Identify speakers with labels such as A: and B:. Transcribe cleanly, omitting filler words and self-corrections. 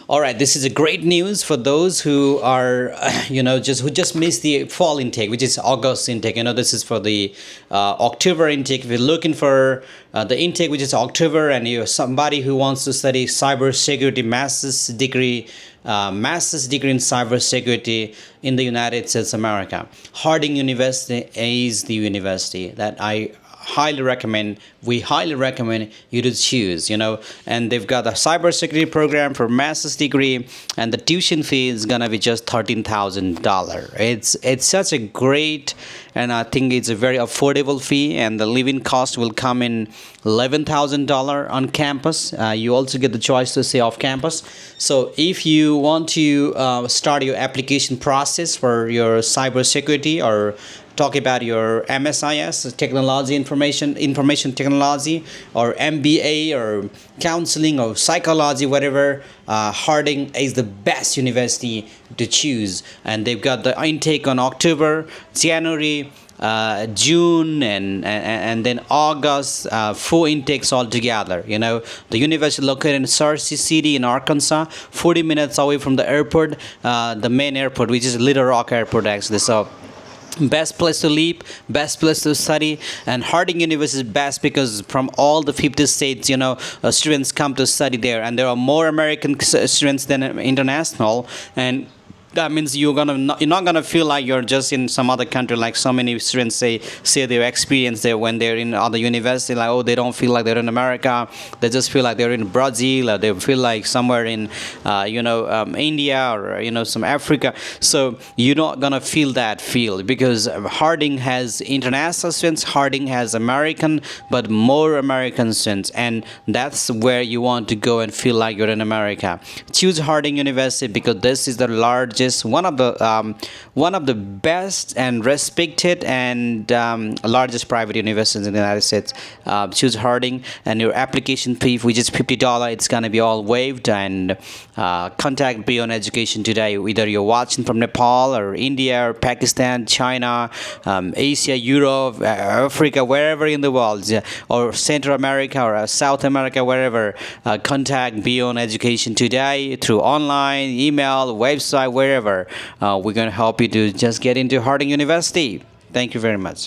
A: All right, this is a great news for those who are, just missed the fall intake, which is August intake. This is for the October intake. If you're looking for the intake, which is October, and you're somebody who wants to study cybersecurity master's degree in cybersecurity in the United States of America, Harding University is the university that we highly recommend you to choose, and they've got a cybersecurity program for master's degree, and the tuition fee is gonna be just $13,000. It's such a great, and I think it's a very affordable fee, and the living cost will come in $11,000 on campus. You also get the choice to stay off campus. So if you want to start your application process for your cybersecurity, or talk about your MSIS, technology, information technology, or MBA, or counseling, or psychology, whatever, Harding is the best university to choose. And they've got the intake on October, January, June, and then August, 4 intakes altogether. The university located in Searcy City in Arkansas, 40 minutes away from the airport, the main airport, which is Little Rock Airport, actually. So best place to live, best place to study. And Harding University is best because from all the 50 states, students come to study there, and there are more American students than international. And that means you're not gonna feel like you're just in some other country, like so many students say their experience there when they're in other university, like, oh, they don't feel like they're in America, they just feel like they're in Brazil, or they feel like somewhere in India, or some Africa. So you're not gonna feel that feel, because Harding has international students, Harding has American, but more American students, and that's where you want to go and feel like you're in America. Choose Harding University because this is the largest, one of the best and respected and largest private universities in the United States. Choose Harding, and your application fee, which is $50, it's gonna be all waived. And contact Beyond Education today. Either you're watching from Nepal, or India, or Pakistan, China, Asia, Europe, Africa, wherever in the world, or Central America, or South America, wherever. Contact Beyond Education today through online, email, website, wherever. We're going to help you to just get into Harding University. Thank you very much.